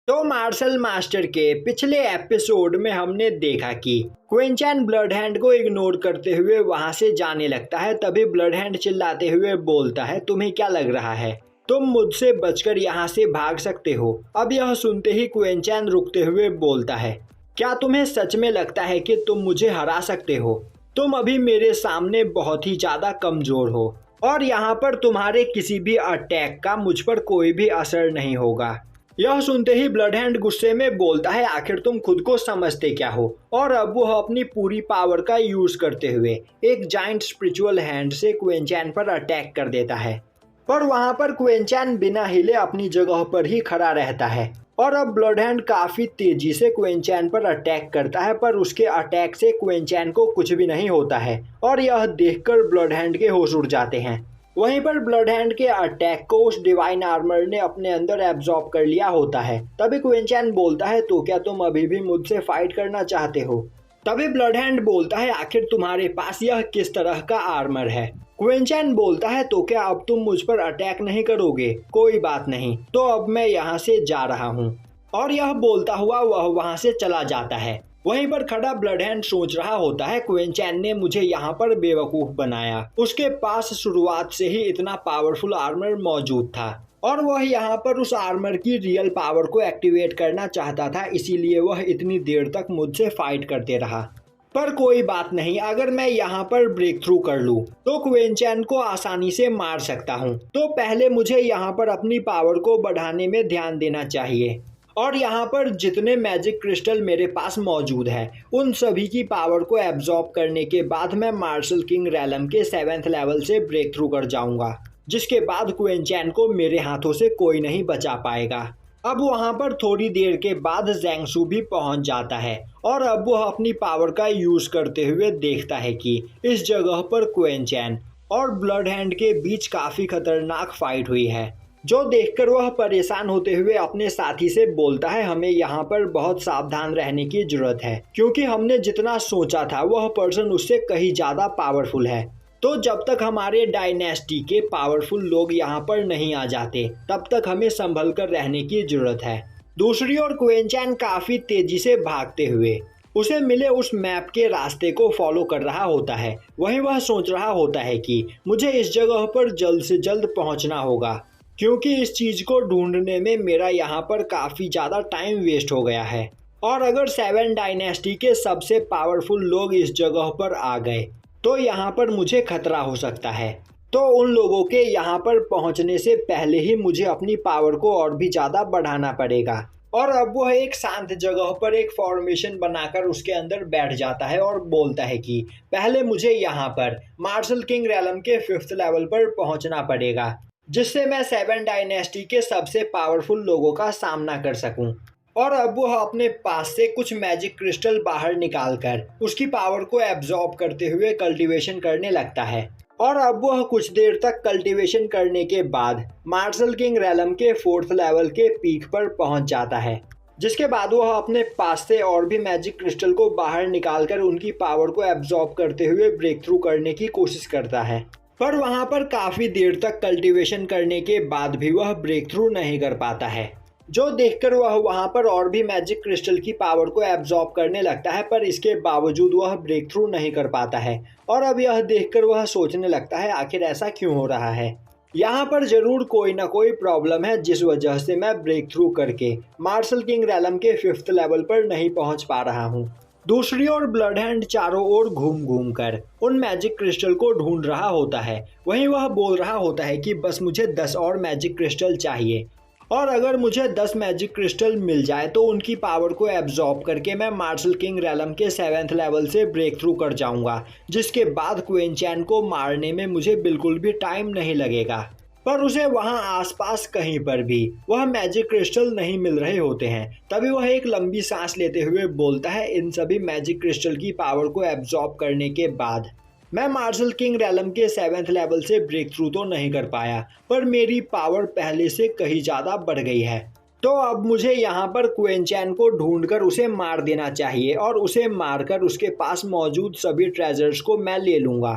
तो martial master के पिछले एपिसोड में हमने देखा कि क्विंचैन ब्लड हैंड को इग्नोर करते हुए वहां से जाने लगता है। तभी ब्लड हैंड चिल्लाते हुए बोलता है, तुम्हें क्या लग रहा है तुम मुझसे बचकर यहाँ से भाग सकते हो? अब यह सुनते ही क्विंचैन रुकते हुए बोलता है, क्या तुम्हें सच में लगता है कि तुम मुझे हरा सकते हो? तुम अभी मेरे सामने बहुत ही ज्यादा कमजोर हो और यहाँ पर तुम्हारे किसी भी अटैक का मुझ पर कोई भी असर नहीं होगा। यह सुनते ही ब्लड हैंड गुस्से में बोलता है, आखिर तुम खुद को समझते क्या हो? और अब वह अपनी पूरी पावर का यूज करते हुए एक जाइंट स्पिरिचुअल हैंड से क्विंचैन पर अटैक कर देता है। पर वहां पर क्विंचैन बिना हिले अपनी जगह पर ही खड़ा रहता है और अब ब्लड हैंड काफी तेजी से क्विंचैन पर अटैक करता है, पर उसके अटैक से क्विंचैन को कुछ भी नहीं होता है और यह देखकर ब्लड हैंड के होश उड़ जाते हैं। वहीं पर ब्लड हैंड के अटैक को उस डिवाइन आर्मर ने अपने अंदर एब्जॉर्ब कर लिया होता है। तभी क्विंचैन बोलता है, तो क्या तुम अभी भी मुझसे फाइट करना चाहते हो? तभी ब्लड हैंड बोलता है, आखिर तुम्हारे पास यह किस तरह का आर्मर है? क्विंचैन बोलता है, तो क्या अब तुम मुझ पर अटैक नहीं करोगे? कोई बात नहीं, तो अब मैं यहाँ से जा रहा हूँ। और यह बोलता हुआ वह वहाँ से चला जाता है। वहीं पर खड़ा ब्लड हैंड सोच रहा होता है, क्विंचैन ने मुझे यहाँ पर बेवकूफ बनाया। उसके पास शुरुआत से ही इतना पावरफुल आर्मर मौजूद था और वह यहाँ पर उस आर्मर की रियल पावर को एक्टिवेट करना चाहता था, इसीलिए वह इतनी देर तक मुझसे फाइट करते रहा। पर कोई बात नहीं, अगर मैं यहाँ पर ब्रेक थ्रू कर लूँ तो क्विंचैन को आसानी से मार सकता हूँ। तो पहले मुझे यहाँ पर अपनी पावर को बढ़ाने में ध्यान देना चाहिए और यहाँ पर जितने मैजिक क्रिस्टल मेरे पास मौजूद है उन सभी की पावर को एब्जॉर्ब करने के बाद मैं मार्शल किंग रैलम के 7th लेवल से ब्रेक थ्रू कर जाऊंगा, जिसके बाद क्विंचैन को मेरे हाथों से कोई नहीं बचा पाएगा। अब वहाँ पर थोड़ी देर के बाद ज़ैंगसू भी पहुँच जाता है और अब वह अपनी पावर का यूज़ करते हुए देखता है कि इस जगह पर क्विंचैन और ब्लड हैंड के बीच काफ़ी खतरनाक फाइट हुई है, जो देखकर वह परेशान होते हुए अपने साथी से बोलता है, हमें यहाँ पर बहुत सावधान रहने की जरूरत है क्योंकि हमने जितना सोचा था वह पर्सन उससे कहीं ज़्यादा पावरफुल है। तो जब तक हमारे डायनेस्टी के पावरफुल लोग यहाँ पर नहीं आ जाते तब तक हमें संभल कर रहने की जरूरत है। दूसरी ओर क्विंचैन काफ़ी तेजी से भागते हुए उसे मिले उस मैप के रास्ते को फॉलो कर रहा होता है। वहीं वह सोच रहा होता है कि मुझे इस जगह पर जल्द से जल्द पहुँचना होगा क्योंकि इस चीज़ को ढूंढने में मेरा यहाँ पर काफ़ी ज़्यादा टाइम वेस्ट हो गया है और अगर 7 डायनेस्टी के सबसे पावरफुल लोग इस जगह पर आ गए तो यहाँ पर मुझे खतरा हो सकता है। तो उन लोगों के यहाँ पर पहुँचने से पहले ही मुझे अपनी पावर को और भी ज़्यादा बढ़ाना पड़ेगा। और अब वह एक शांत जगह पर एक फॉर्मेशन बनाकर उसके अंदर बैठ जाता है और बोलता है कि पहले मुझे यहाँ पर मार्शल किंग रैलम के 5th लेवल पर पहुँचना पड़ेगा, जिससे मैं 7 डायनेस्टी के सबसे पावरफुल लोगों का सामना कर सकूं। और अब वह अपने पास से कुछ मैजिक क्रिस्टल बाहर निकालकर उसकी पावर को एब्जॉर्ब करते हुए कल्टीवेशन करने लगता है और अब वह कुछ देर तक कल्टीवेशन करने के बाद मार्शल किंग रैलम के 4th लेवल के पीक पर पहुंच जाता है, जिसके बाद वह अपने पास से और भी मैजिक क्रिस्टल को बाहर निकालकर उनकी पावर को एब्जॉर्ब करते हुए ब्रेक थ्रू करने की कोशिश करता है। पर वहां पर काफी देर तक कल्टीवेशन करने के बाद भी वह ब्रेक थ्रू नहीं कर पाता है, जो देखकर वह वहां पर और भी मैजिक क्रिस्टल की पावर को एब्जॉर्ब करने लगता है, पर इसके बावजूद वह ब्रेक थ्रू नहीं कर पाता है। और अब यह देखकर वह सोचने लगता है, आखिर ऐसा क्यों हो रहा है? यहाँ पर जरूर कोई ना कोई प्रॉब्लम है जिस वजह से मैं ब्रेक थ्रू करके मार्शल किंग रैलम के 5th लेवल पर नहीं पहुँच पा रहा हूँ। दूसरी ओर ब्लड हैंड चारों ओर घूम घूम कर उन मैजिक क्रिस्टल को ढूंढ रहा होता है। वहीं वह बोल रहा होता है कि बस मुझे 10 और मैजिक क्रिस्टल चाहिए और अगर मुझे 10 मैजिक क्रिस्टल मिल जाए तो उनकी पावर को एब्जॉर्ब करके मैं मार्शल किंग रैलम के 7th लेवल से ब्रेक थ्रू कर जाऊंगा, जिसके बाद क्विंचैन को मारने में मुझे बिल्कुल भी टाइम नहीं लगेगा। पर उसे वहां आसपास कहीं पर भी वह मैजिक क्रिस्टल नहीं मिल रहे होते हैं। तभी वह एक लंबी सांस लेते हुए बोलता है, इन सभी मैजिक क्रिस्टल की पावर को एब्जॉर्ब करने के बाद मैं मार्शल किंग रैलम के 7th लेवल से ब्रेक थ्रू तो नहीं कर पाया, पर मेरी पावर पहले से कहीं ज़्यादा बढ़ गई है। तो अब मुझे यहाँ पर क्विंचैन को ढूंढकर उसे मार देना चाहिए और उसे मारकर उसके पास मौजूद सभी ट्रेजर्स को मैं ले लूँगा,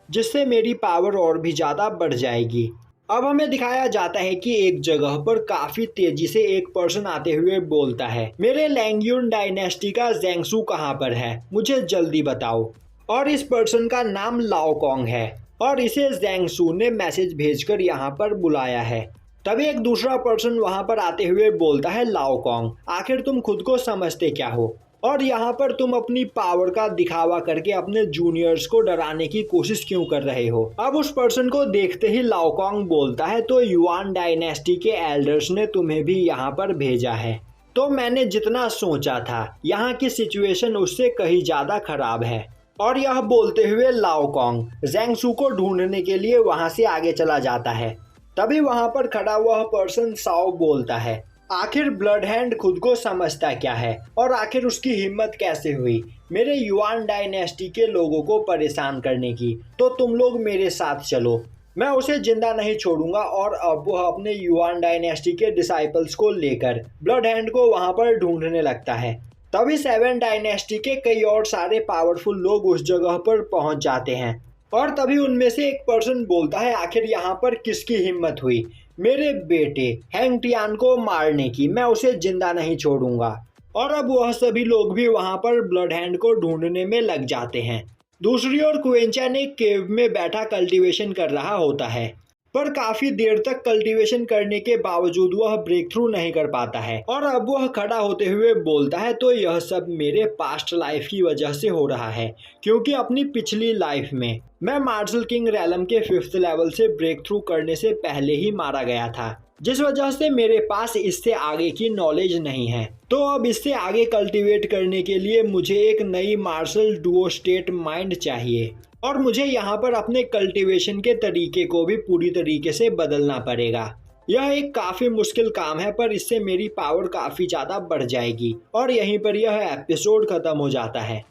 जिससे मेरी पावर और भी ज़्यादा बढ़ जाएगी। अब हमें दिखाया जाता है कि एक जगह पर काफी तेजी से एक पर्सन आते हुए बोलता है, मेरे लैंगयून डायनेस्टी का ज़ेंगसू कहाँ पर है, मुझे जल्दी बताओ। और इस पर्सन का नाम लाओ कॉन्ग है और इसे ज़ेंगसू ने मैसेज भेजकर यहाँ पर बुलाया है। तभी एक दूसरा पर्सन वहाँ पर आते हुए बोलता है, लाओ कॉन्ग, आखिर तुम खुद को समझते क्या हो और यहाँ पर तुम अपनी पावर का दिखावा करके अपने जूनियर्स को डराने की कोशिश क्यों कर रहे हो। अब उस पर्सन को देखते ही लाओ कॉन्ग बोलता है, तो युआन डायनेस्टी के एल्डर्स ने तुम्हें भी यहाँ पर भेजा है। तो मैंने जितना सोचा था, यहाँ की सिचुएशन उससे कहीं ज्यादा खराब है। और यह बोलते हुए लाओ कॉन्ग ज़ेंगसू को ढूंढने के लिए वहां से आगे चला जाता है। तभी वहां पर खड़ा हुआ पर्सन साओ बोलता है, आखिर ब्लड हैंड खुद को समझता क्या है और आखिर उसकी हिम्मत कैसे हुई मेरे युआन डायनेस्टी के लोगों को परेशान करने की। तो तुम लोग मेरे साथ चलो, मैं उसे जिंदा नहीं छोड़ूंगा। और अब वह अपने युआन डायनेस्टी के डिसाइपल्स को लेकर ब्लड हैंड को वहां पर ढूंढने लगता है। तभी 7 डायनेस्टी के कई और सारे पावरफुल लोग उस जगह पर पहुंच जाते हैं और तभी उनमें से एक पर्सन बोलता है, आखिर यहाँ पर किसकी हिम्मत हुई मेरे बेटे हैंग टियान को मारने की, मैं उसे जिंदा नहीं छोड़ूंगा। और अब वह सभी लोग भी वहां पर ब्लड हैंड को ढूंढने में लग जाते हैं। दूसरी ओर क्वेंचैन एक केव में बैठा कल्टीवेशन कर रहा होता है, पर काफी देर तक कल्टीवेशन करने के बावजूद वह ब्रेक थ्रू नहीं कर पाता है। और अब वह खड़ा होते हुए बोलता है, तो यह सब मेरे पास्ट लाइफ की वजह से हो रहा है, क्योंकि अपनी पिछली लाइफ में मैं मार्शल किंग रैलम के 5th लेवल से ब्रेक थ्रू करने से पहले ही मारा गया था, जिस वजह से मेरे पास इससे आगे की नॉलेज नहीं है। तो अब इससे आगे कल्टीवेट करने के लिए मुझे एक नई मार्शल डुओ स्टेट माइंड चाहिए और मुझे यहाँ पर अपने कल्टीवेशन के तरीके को भी पूरी तरीके से बदलना पड़ेगा। यह एक काफ़ी मुश्किल काम है, पर इससे मेरी पावर काफ़ी ज़्यादा बढ़ जाएगी। और यहीं पर यह एपिसोड ख़त्म हो जाता है।